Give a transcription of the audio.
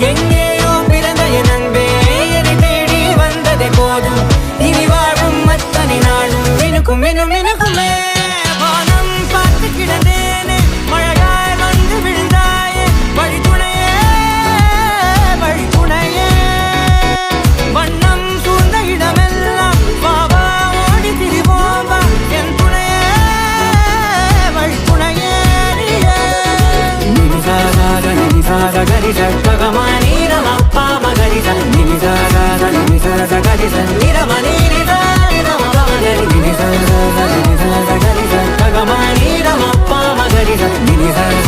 எங்கேயோ பிறந்த என் அன்பே என்னை தேடி வந்ததே போதும் இனி வாழும் அத்தனை நாளும் மினுக்கும் மினும் மினுக்குமே வானம் பார்த்து கிடந்தேனே மழையாய் வந்து விழுந்தாயே வழித்துணையே வழித்துணையே வண்ணம் சூழ்ந்த இடமெல்லாம் பாவா ஓடி திரிவோம் வா என் துணையே வழித்துணையே நினிசாத கரிச ககமானி ரமப்பா மகரிச நினிசாத கரிச நிரமணி நினிசாத கரிச ககமானி ரமப்பா மகரிச நினிசாத